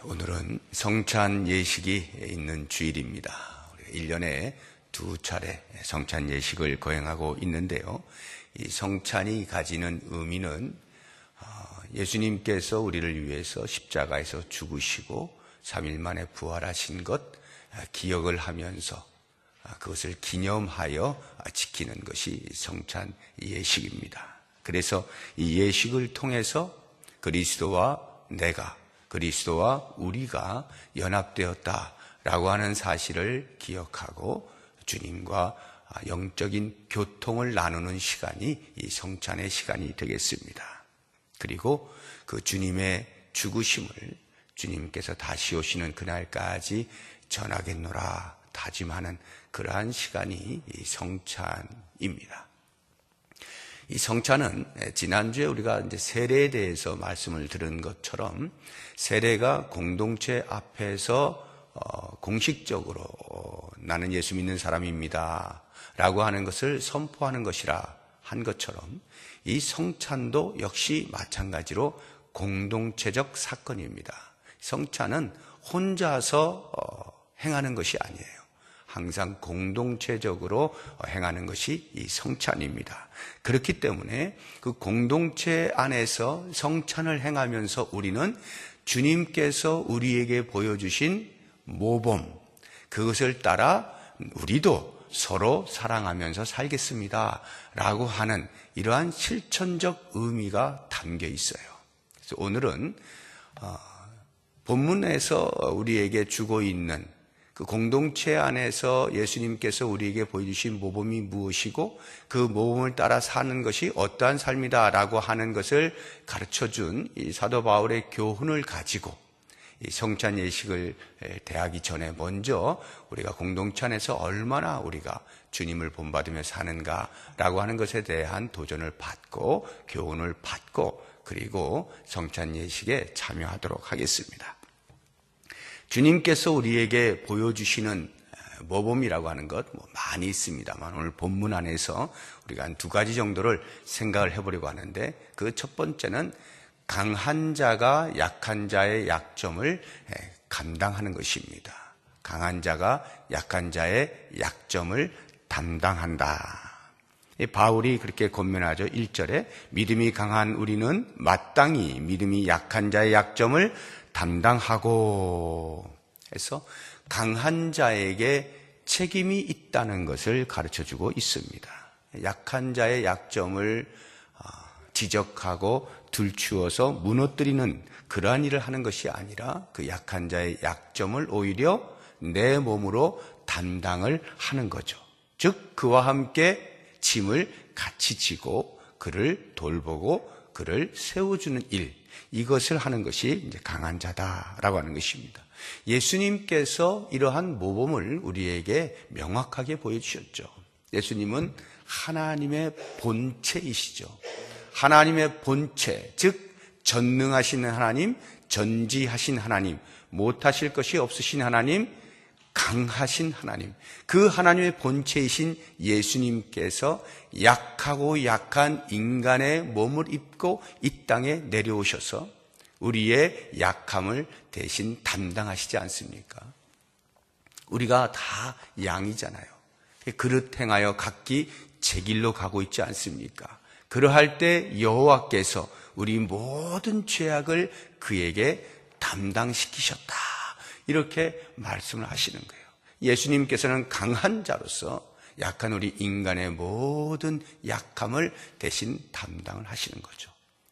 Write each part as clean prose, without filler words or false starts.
오늘은 성찬 예식이 있는 주일입니다. 1년에 2차례 성찬 예식을 거행하고 있는데요. 이 성찬이 가지는 의미는 예수님께서 우리를 위해서 십자가에서 죽으시고 3일 만에 부활하신 것 기억을 하면서 그것을 기념하여 지키는 것이 성찬 예식입니다. 그래서 이 예식을 통해서 그리스도와 내가, 그리스도와 우리가 연합되었다라고 하는 사실을 기억하고 주님과 영적인 교통을 나누는 시간이 이 성찬의 시간이 되겠습니다. 그리고 그 주님의 죽으심을 주님께서 다시 오시는 그날까지 전하겠노라 다짐하는 그러한 시간이 이 성찬입니다. 이 성찬은 지난주에 우리가 이제 세례에 대해서 말씀을 들은 것처럼 세례가 공동체 앞에서 공식적으로 나는 예수 믿는 사람입니다 라고 하는 것을 선포하는 것이라 한 것처럼 이 성찬도 역시 마찬가지로 공동체적 사건입니다. 성찬은 혼자서 행하는 것이 아니에요. 항상 공동체적으로 행하는 것이 이 성찬입니다. 그렇기 때문에 그 공동체 안에서 성찬을 행하면서 우리는 주님께서 우리에게 보여주신 모범, 그것을 따라 우리도 서로 사랑하면서 살겠습니다 라고 하는 이러한 실천적 의미가 담겨 있어요. 그래서 오늘은 본문에서 우리에게 주고 있는 그 공동체 안에서 예수님께서 우리에게 보여주신 모범이 무엇이고 그 모범을 따라 사는 것이 어떠한 삶이다라고 하는 것을 가르쳐준 이 사도 바울의 교훈을 가지고 이 성찬 예식을 대하기 전에 먼저 우리가 공동체 안에서 얼마나 우리가 주님을 본받으며 사는가라고 하는 것에 대한 도전을 받고 교훈을 받고 그리고 성찬 예식에 참여하도록 하겠습니다. 주님께서 우리에게 보여주시는 모범이라고 하는 것 많이 있습니다만 오늘 본문 안에서 우리가 한 2가지 정도를 생각을 해보려고 하는데 그 첫 번째는 강한 자가 약한 자의 약점을 감당하는 것입니다. 강한 자가 약한 자의 약점을 담당한다. 바울이 그렇게 권면하죠. 1절에 믿음이 강한 우리는 마땅히 믿음이 약한 자의 약점을 담당하고 해서 강한 자에게 책임이 있다는 것을 가르쳐주고 있습니다. 약한 자의 약점을 지적하고 들추어서 무너뜨리는 그러한 일을 하는 것이 아니라 그 약한 자의 약점을 오히려 내 몸으로 담당을 하는 거죠. 즉 그와 함께 짐을 같이 지고 그를 돌보고 그를 세워주는 일, 이것을 하는 것이 이제 강한 자다라고 하는 것입니다. 예수님께서 이러한 모범을 우리에게 명확하게 보여주셨죠. 예수님은 하나님의 본체이시죠. 하나님의 본체, 즉 전능하신 하나님, 전지하신 하나님, 못하실 것이 없으신 하나님, 강하신 하나님, 그 하나님의 본체이신 예수님께서 약하고 약한 인간의 몸을 입고 이 땅에 내려오셔서 우리의 약함을 대신 담당하시지 않습니까? 우리가 다 양이잖아요. 그릇 행하여 각기 제 길로 가고 있지 않습니까? 그러할 때 여호와께서 우리 모든 죄악을 그에게 담당시키셨다. 이렇게 말씀을 하시는 거예요. 예수님께서는 강한 자로서 약한 우리 인간의 모든 약함을 대신 담당을 하시는 거죠.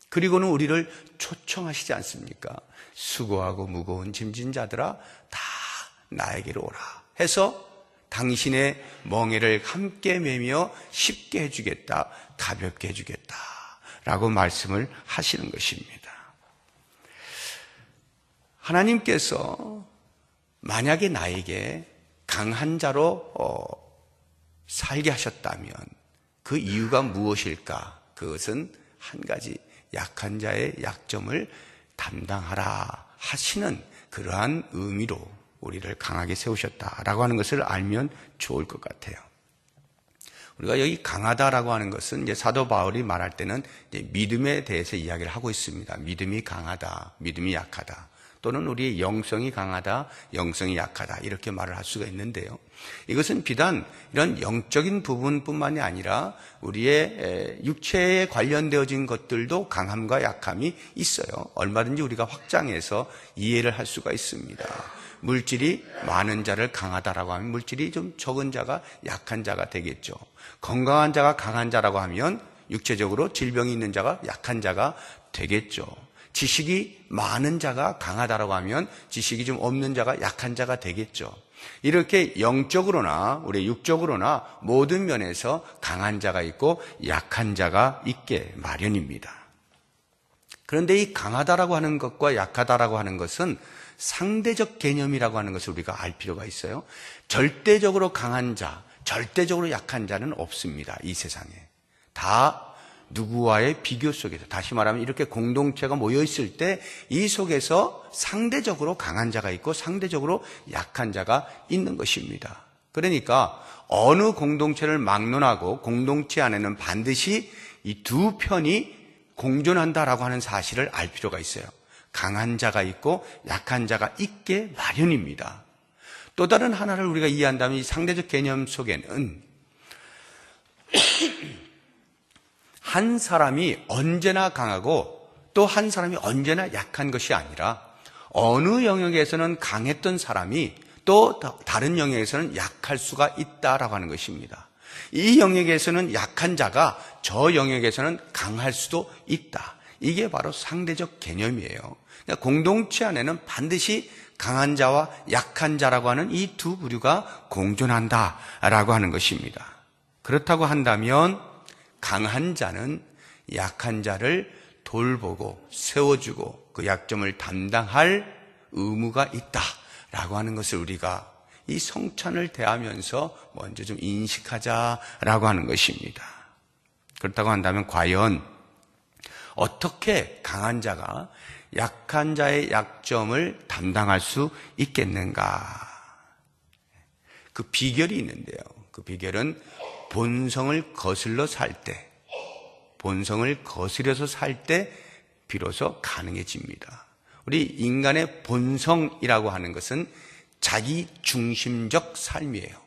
그리고는 우리를 초청하시지 않습니까? 수고하고 무거운 짐진 자들아 다 나에게로 오라 해서 당신의 멍에를 함께 메며 쉽게 해주겠다, 가볍게 해주겠다 라고 말씀을 하시는 것입니다. 하나님께서 만약에 나에게 강한 자로 살게 하셨다면 그 이유가 무엇일까? 그것은 한 가지, 약한 자의 약점을 담당하라 하시는 그러한 의미로 우리를 강하게 세우셨다라고 하는 것을 알면 좋을 것 같아요. 우리가 여기 강하다라고 하는 것은 이제 사도 바울이 말할 때는 이제 믿음에 대해서 이야기를 하고 있습니다. 믿음이 강하다, 믿음이 약하다. 또는 우리의 영성이 강하다, 영성이 약하다 이렇게 말을 할 수가 있는데요. 이것은 비단 이런 영적인 부분뿐만이 아니라 우리의 육체에 관련되어진 것들도 강함과 약함이 있어요. 얼마든지 우리가 확장해서 이해를 할 수가 있습니다. 물질이 많은 자를 강하다라고 하면 물질이 좀 적은 자가 약한 자가 되겠죠. 건강한 자가 강한 자라고 하면 육체적으로 질병이 있는 자가 약한 자가 되겠죠. 지식이 많은 자가 강하다라고 하면 지식이 좀 없는 자가 약한 자가 되겠죠. 이렇게 영적으로나 우리 육적으로나 모든 면에서 강한 자가 있고 약한 자가 있게 마련입니다. 그런데 이 강하다라고 하는 것과 약하다라고 하는 것은 상대적 개념이라고 하는 것을 우리가 알 필요가 있어요. 절대적으로 강한 자, 절대적으로 약한 자는 없습니다. 이 세상에. 다 누구와의 비교 속에서, 다시 말하면 이렇게 공동체가 모여 있을 때 이 속에서 상대적으로 강한 자가 있고 상대적으로 약한 자가 있는 것입니다. 그러니까 어느 공동체를 막론하고 공동체 안에는 반드시 이 두 편이 공존한다라고 하는 사실을 알 필요가 있어요. 강한 자가 있고 약한 자가 있게 마련입니다. 또 다른 하나를 우리가 이해한다면 이 상대적 개념 속에는 한 사람이 언제나 강하고 또 한 사람이 언제나 약한 것이 아니라 어느 영역에서는 강했던 사람이 또 다른 영역에서는 약할 수가 있다라고 하는 것입니다. 이 영역에서는 약한 자가 저 영역에서는 강할 수도 있다. 이게 바로 상대적 개념이에요. 그러니까 공동체 안에는 반드시 강한 자와 약한 자라고 하는 이 두 부류가 공존한다라고 하는 것입니다. 그렇다고 한다면 강한 자는 약한 자를 돌보고 세워주고 그 약점을 담당할 의무가 있다라고 하는 것을 우리가 이 성찬을 대하면서 먼저 좀 인식하자라고 하는 것입니다. 그렇다고 한다면 과연 어떻게 강한 자가 약한 자의 약점을 담당할 수 있겠는가? 그 비결이 있는데요. 그 비결은 본성을 거슬러 살 때, 본성을 거스려서 살 때 비로소 가능해집니다. 우리 인간의 본성이라고 하는 것은 자기 중심적 삶이에요.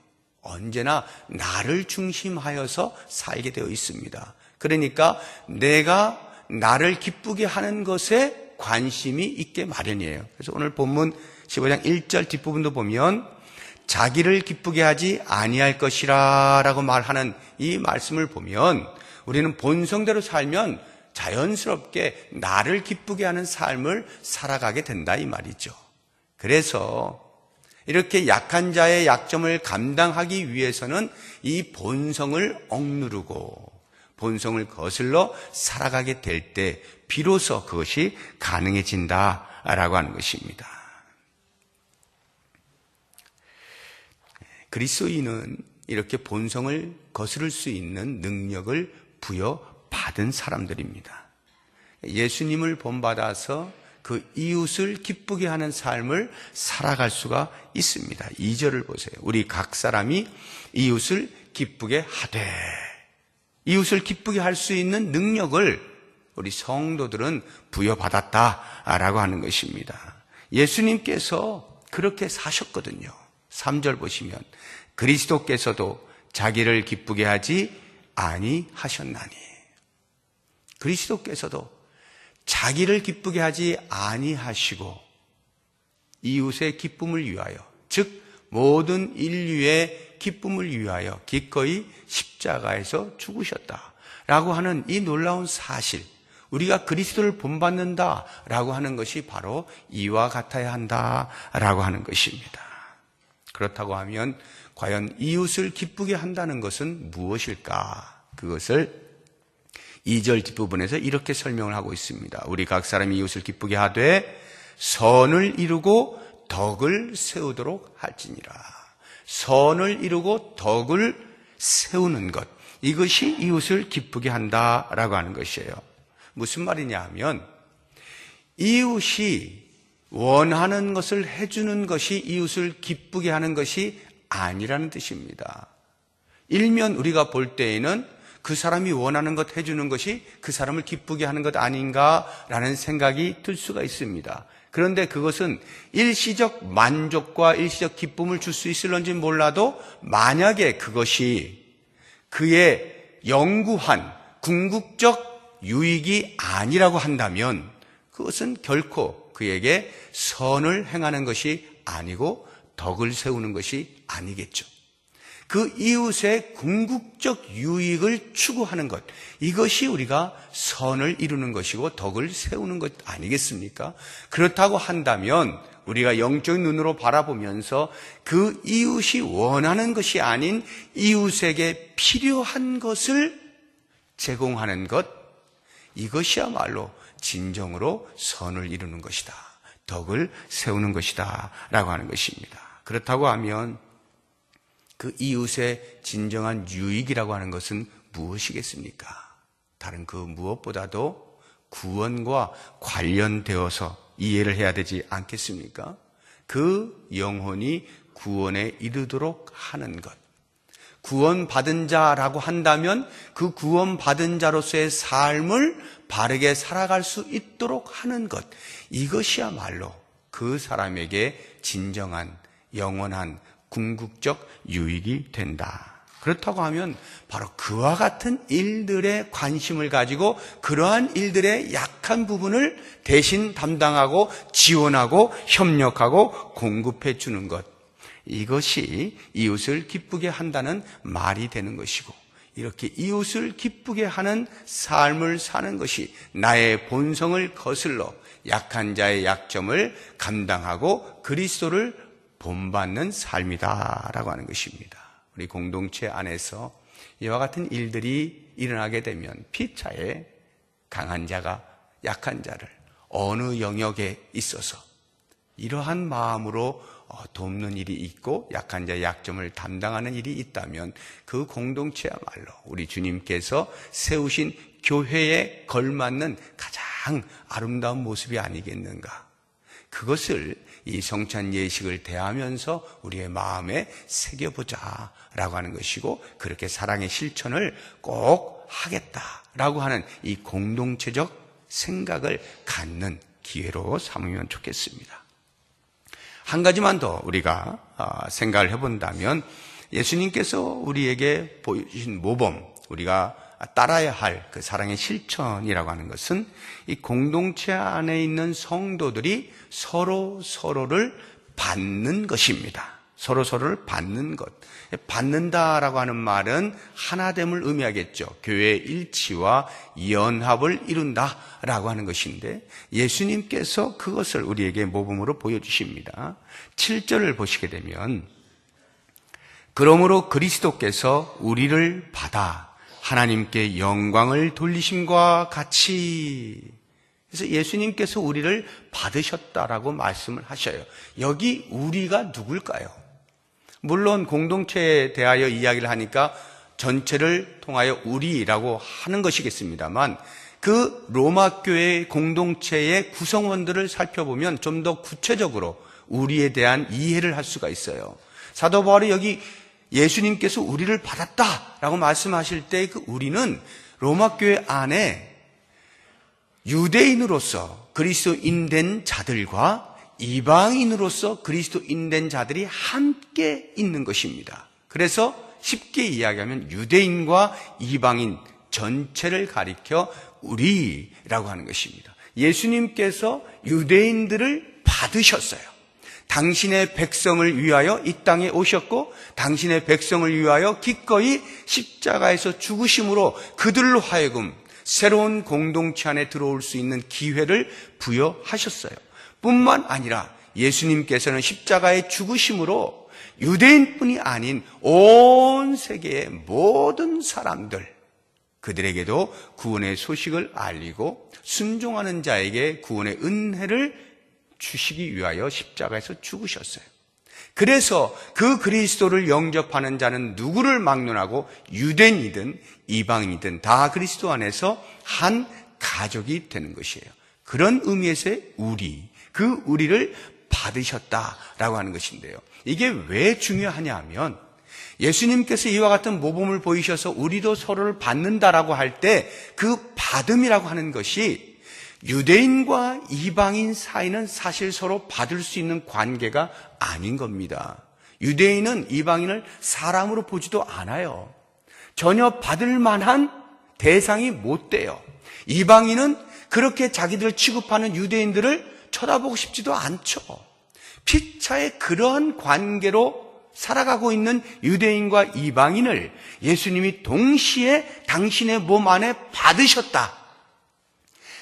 언제나 나를 중심하여서 살게 되어 있습니다. 그러니까 내가 나를 기쁘게 하는 것에 관심이 있게 마련이에요. 그래서 오늘 본문 15장 1절 뒷부분도 보면 자기를 기쁘게 하지 아니할 것이라 라고 말하는 이 말씀을 보면 우리는 본성대로 살면 자연스럽게 나를 기쁘게 하는 삶을 살아가게 된다 이 말이죠. 그래서 이렇게 약한 자의 약점을 감당하기 위해서는 이 본성을 억누르고 본성을 거슬러 살아가게 될 때 비로소 그것이 가능해진다라고 하는 것입니다. 그리스도인은 이렇게 본성을 거스를 수 있는 능력을 부여받은 사람들입니다. 예수님을 본받아서 그 이웃을 기쁘게 하는 삶을 살아갈 수가 있습니다. 2절을 보세요. 우리 각 사람이 이웃을 기쁘게 하되, 이웃을 기쁘게 할 수 있는 능력을 우리 성도들은 부여받았다라고 하는 것입니다. 예수님께서 그렇게 사셨거든요. 3절 보시면 그리스도께서도 자기를 기쁘게 하지 아니하셨나니, 그리스도께서도 자기를 기쁘게 하지 아니하시고 이웃의 기쁨을 위하여, 즉 모든 인류의 기쁨을 위하여 기꺼이 십자가에서 죽으셨다라고 하는 이 놀라운 사실, 우리가 그리스도를 본받는다라고 하는 것이 바로 이와 같아야 한다라고 하는 것입니다. 그렇다고 하면 과연 이웃을 기쁘게 한다는 것은 무엇일까? 그것을 2절 뒷부분에서 이렇게 설명을 하고 있습니다. 우리 각 사람이 이웃을 기쁘게 하되 선을 이루고 덕을 세우도록 할지니라. 선을 이루고 덕을 세우는 것, 이것이 이웃을 기쁘게 한다라고 하는 것이에요. 무슨 말이냐 하면 이웃이 원하는 것을 해주는 것이 이웃을 기쁘게 하는 것이 아니라는 뜻입니다. 일면 우리가 볼 때에는 그 사람이 원하는 것 해주는 것이 그 사람을 기쁘게 하는 것 아닌가라는 생각이 들 수가 있습니다. 그런데 그것은 일시적 만족과 일시적 기쁨을 줄 수 있을런지 몰라도 만약에 그것이 그의 영구한 궁극적 유익이 아니라고 한다면 그것은 결코 그에게 선을 행하는 것이 아니고 덕을 세우는 것이 아니겠죠. 그 이웃의 궁극적 유익을 추구하는 것, 이것이 우리가 선을 이루는 것이고 덕을 세우는 것 아니겠습니까? 그렇다고 한다면 우리가 영적인 눈으로 바라보면서 그 이웃이 원하는 것이 아닌 이웃에게 필요한 것을 제공하는 것, 이것이야말로 진정으로 선을 이루는 것이다, 덕을 세우는 것이다 라고 하는 것입니다. 그렇다고 하면 그 이웃의 진정한 유익이라고 하는 것은 무엇이겠습니까? 다른 그 무엇보다도 구원과 관련되어서 이해를 해야 되지 않겠습니까? 그 영혼이 구원에 이르도록 하는 것. 구원받은 자라고 한다면 그 구원받은 자로서의 삶을 바르게 살아갈 수 있도록 하는 것. 이것이야말로 그 사람에게 진정한 영원한 궁극적 유익이 된다. 그렇다고 하면 바로 그와 같은 일들에 관심을 가지고 그러한 일들의 약한 부분을 대신 담당하고 지원하고 협력하고 공급해 주는 것, 이것이 이웃을 기쁘게 한다는 말이 되는 것이고, 이렇게 이웃을 기쁘게 하는 삶을 사는 것이 나의 본성을 거슬러 약한 자의 약점을 감당하고 그리스도를 본받는 삶이다라고 하는 것입니다. 우리 공동체 안에서 이와 같은 일들이 일어나게 되면 피차에 강한 자가 약한 자를 어느 영역에 있어서 이러한 마음으로 돕는 일이 있고 약한 자의 약점을 담당하는 일이 있다면 그 공동체야말로 우리 주님께서 세우신 교회에 걸맞는 가장 아름다운 모습이 아니겠는가. 그것을 이 성찬 예식을 대하면서 우리의 마음에 새겨보자라고 하는 것이고, 그렇게 사랑의 실천을 꼭 하겠다라고 하는 이 공동체적 생각을 갖는 기회로 삼으면 좋겠습니다. 한 가지만 더 우리가 생각을 해본다면, 예수님께서 우리에게 보여주신 모범, 우리가 따라야 할 그 사랑의 실천이라고 하는 것은 이 공동체 안에 있는 성도들이 서로를 받는 것입니다. 서로를 받는 것. 받는다라고 하는 말은 하나됨을 의미하겠죠. 교회의 일치와 연합을 이룬다라고 하는 것인데, 예수님께서 그것을 우리에게 모범으로 보여주십니다. 7절을 보시게 되면, 그러므로 그리스도께서 우리를 받아 하나님께 영광을 돌리심과 같이, 그래서 예수님께서 우리를 받으셨다라고 말씀을 하셔요. 여기 우리가 누굴까요? 물론 공동체에 대하여 이야기를 하니까 전체를 통하여 우리라고 하는 것이겠습니다만, 그 로마 교회 공동체의 구성원들을 살펴보면 좀 더 구체적으로 우리에 대한 이해를 할 수가 있어요. 사도 바울이 여기 예수님께서 우리를 받았다라고 말씀하실 때 그 우리는 로마 교회 안에 유대인으로서 그리스도인 된 자들과 이방인으로서 그리스도인 된 자들이 함께 있는 것입니다. 그래서 쉽게 이야기하면 유대인과 이방인 전체를 가리켜 우리라고 하는 것입니다. 예수님께서 유대인들을 받으셨어요. 당신의 백성을 위하여 이 땅에 오셨고, 당신의 백성을 위하여 기꺼이 십자가에서 죽으심으로 그들로 하여금 새로운 공동체 안에 들어올 수 있는 기회를 부여하셨어요. 뿐만 아니라 예수님께서는 십자가의 죽으심으로 유대인뿐이 아닌 온 세계의 모든 사람들, 그들에게도 구원의 소식을 알리고 순종하는 자에게 구원의 은혜를 주시기 위하여 십자가에서 죽으셨어요. 그래서 그 그리스도를 영접하는 자는 누구를 막론하고 유대인이든 이방인이든 다 그리스도 안에서 한 가족이 되는 것이에요. 그런 의미에서의 우리, 그 우리를 받으셨다라고 하는 것인데요. 이게 왜 중요하냐 하면, 예수님께서 이와 같은 모범을 보이셔서 우리도 서로를 받는다라고 할 때 그 받음이라고 하는 것이 유대인과 이방인 사이는 사실 서로 받을 수 있는 관계가 아닌 겁니다. 유대인은 이방인을 사람으로 보지도 않아요. 전혀 받을 만한 대상이 못 돼요. 이방인은 그렇게 자기들 취급하는 유대인들을 쳐다보고 싶지도 않죠. 피차의 그러한 관계로 살아가고 있는 유대인과 이방인을 예수님이 동시에 당신의 몸 안에 받으셨다.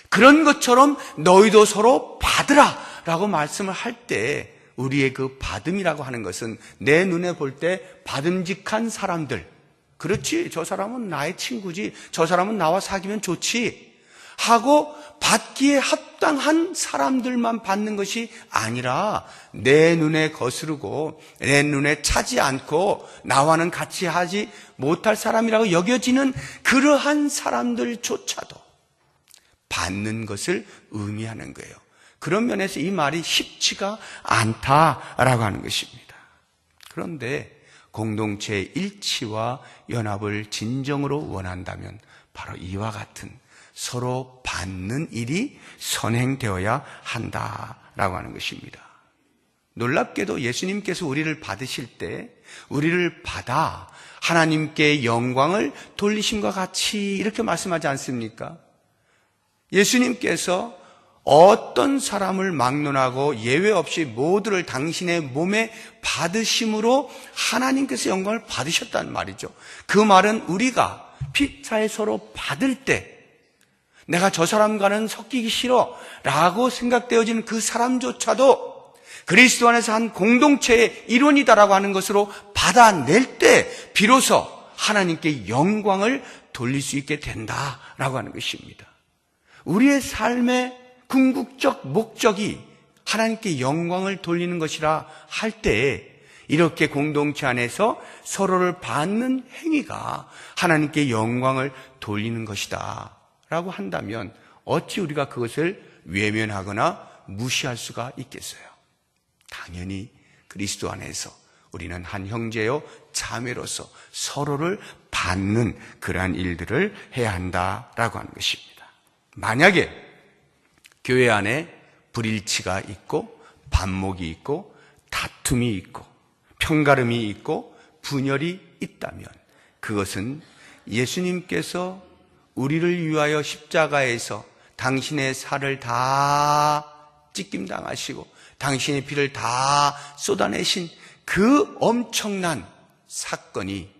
그런 것처럼 너희도 서로 받으라 라고 말씀을 할 때 우리의 그 받음이라고 하는 것은 내 눈에 볼 때 받음직한 사람들, 그렇지, 저 사람은 나의 친구지, 저 사람은 나와 사귀면 좋지 하고 받기에 합당한 사람들만 받는 것이 아니라 내 눈에 거스르고 내 눈에 차지 않고 나와는 같이 하지 못할 사람이라고 여겨지는 그러한 사람들조차도 받는 것을 의미하는 거예요. 그런 면에서 이 말이 쉽지가 않다라고 하는 것입니다. 그런데 공동체의 일치와 연합을 진정으로 원한다면 바로 이와 같은 서로 받는 일이 선행되어야 한다라고 하는 것입니다. 놀랍게도 예수님께서 우리를 받으실 때 우리를 받아 하나님께 영광을 돌리심과 같이 이렇게 말씀하지 않습니까? 예수님께서 어떤 사람을 막론하고 예외 없이 모두를 당신의 몸에 받으심으로 하나님께서 영광을 받으셨다는 말이죠. 그 말은 우리가 피차에 서로 받을 때 내가 저 사람과는 섞이기 싫어 라고 생각되어지는 그 사람조차도 그리스도 안에서 한 공동체의 일원이다라고 하는 것으로 받아낼 때 비로소 하나님께 영광을 돌릴 수 있게 된다라고 하는 것입니다. 우리의 삶의 궁극적 목적이 하나님께 영광을 돌리는 것이라 할 때 이렇게 공동체 안에서 서로를 받는 행위가 하나님께 영광을 돌리는 것이다 라고 한다면 어찌 우리가 그것을 외면하거나 무시할 수가 있겠어요? 당연히 그리스도 안에서 우리는 한 형제요 자매로서 서로를 받는 그러한 일들을 해야 한다라고 하는 것입니다. 만약에 교회 안에 불일치가 있고 반목이 있고 다툼이 있고 편가름이 있고 분열이 있다면 그것은 예수님께서 우리를 위하여 십자가에서 당신의 살을 다 찢김당하시고 당신의 피를 다 쏟아내신 그 엄청난 사건이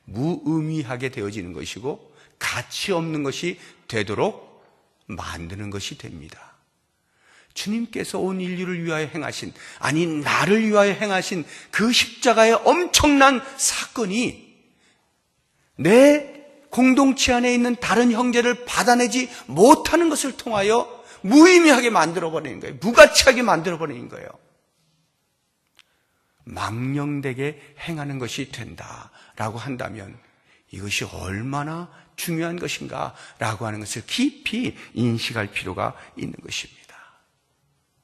무의미하게 되어지는 것이고 가치 없는 것이 되도록 만드는 것이 됩니다. 주님께서 온 인류를 위하여 행하신, 아니 나를 위하여 행하신 그 십자가의 엄청난 사건이 내 공동체 안에 있는 다른 형제를 받아내지 못하는 것을 통하여 무의미하게 만들어버리는 거예요. 무가치하게 만들어버리는 거예요. 망령되게 행하는 것이 된다라고 한다면 이것이 얼마나 중요한 것인가라고 하는 것을 깊이 인식할 필요가 있는 것입니다.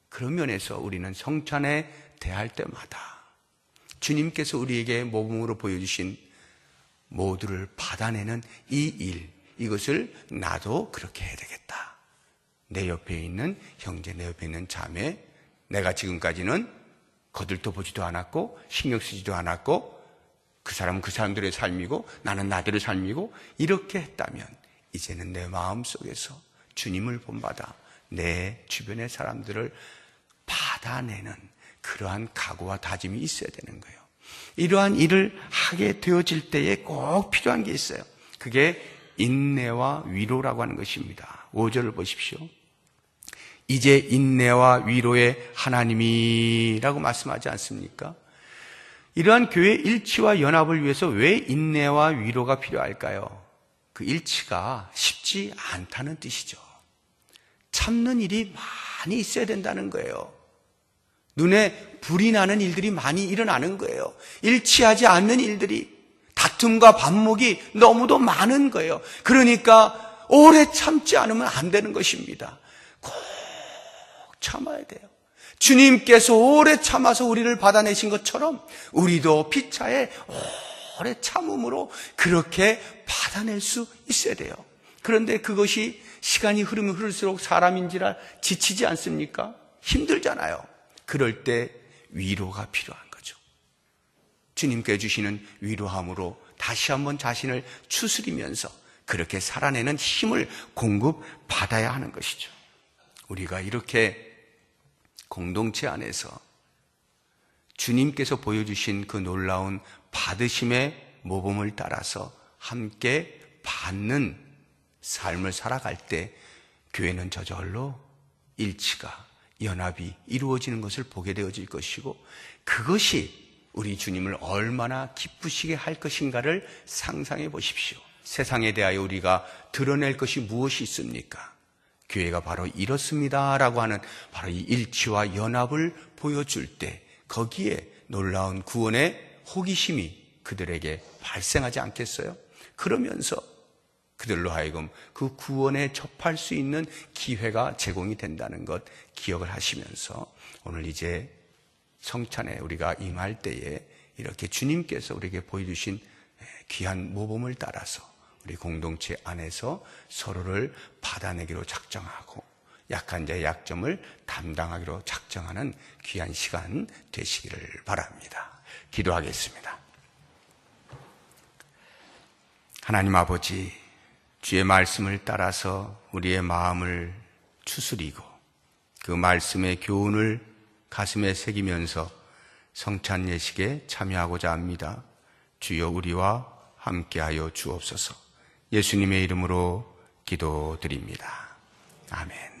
그런 면에서 우리는 성찬에 대할 때마다 주님께서 우리에게 모범으로 보여주신 모두를 받아내는 이 일, 이것을 나도 그렇게 해야 되겠다. 내 옆에 있는 형제, 내 옆에 있는 자매, 내가 지금까지는 거들떠 보지도 않았고 신경 쓰지도 않았고 그 사람은 그 사람들의 삶이고 나는 나들의 삶이고 이렇게 했다면 이제는 내 마음속에서 주님을 본받아 내 주변의 사람들을 받아내는 그러한 각오와 다짐이 있어야 되는 거예요. 이러한 일을 하게 되어질 때에 꼭 필요한 게 있어요. 그게 인내와 위로라고 하는 것입니다. 5절을 보십시오. 이제 인내와 위로의 하나님이라고 말씀하지 않습니까? 이러한 교회 일치와 연합을 위해서 왜 인내와 위로가 필요할까요? 그 일치가 쉽지 않다는 뜻이죠. 참는 일이 많이 있어야 된다는 거예요. 눈에 불이 나는 일들이 많이 일어나는 거예요. 일치하지 않는 일들이, 다툼과 반목이 너무도 많은 거예요. 그러니까 오래 참지 않으면 안 되는 것입니다. 꼭 참아야 돼요. 주님께서 오래 참아서 우리를 받아내신 것처럼 우리도 피차에 오래 참음으로 그렇게 받아낼 수 있어야 돼요. 그런데 그것이 시간이 흐르면 흐를수록 사람인지라 지치지 않습니까? 힘들잖아요. 그럴 때 위로가 필요한 거죠. 주님께 주시는 위로함으로 다시 한번 자신을 추스리면서 그렇게 살아내는 힘을 공급받아야 하는 것이죠. 우리가 이렇게 공동체 안에서 주님께서 보여주신 그 놀라운 받으심의 모범을 따라서 함께 받는 삶을 살아갈 때 교회는 저절로 일치가, 연합이 이루어지는 것을 보게 되어질 것이고, 그것이 우리 주님을 얼마나 기쁘시게 할 것인가를 상상해 보십시오. 세상에 대하여 우리가 드러낼 것이 무엇이 있습니까? 교회가 바로 이렇습니다 라고 하는 바로 이 일치와 연합을 보여줄 때 거기에 놀라운 구원의 호기심이 그들에게 발생하지 않겠어요? 그러면서 그들로 하여금 그 구원에 접할 수 있는 기회가 제공이 된다는 것 기억을 하시면서 오늘 이제 성찬에 우리가 임할 때에 이렇게 주님께서 우리에게 보여주신 귀한 모범을 따라서 우리 공동체 안에서 서로를 받아내기로 작정하고 약한 자의 약점을 담당하기로 작정하는 귀한 시간 되시기를 바랍니다. 기도하겠습니다. 하나님 아버지, 주의 말씀을 따라서 우리의 마음을 추스리고 그 말씀의 교훈을 가슴에 새기면서 성찬 예식에 참여하고자 합니다. 주여 우리와 함께하여 주옵소서. 예수님의 이름으로 기도드립니다. 아멘.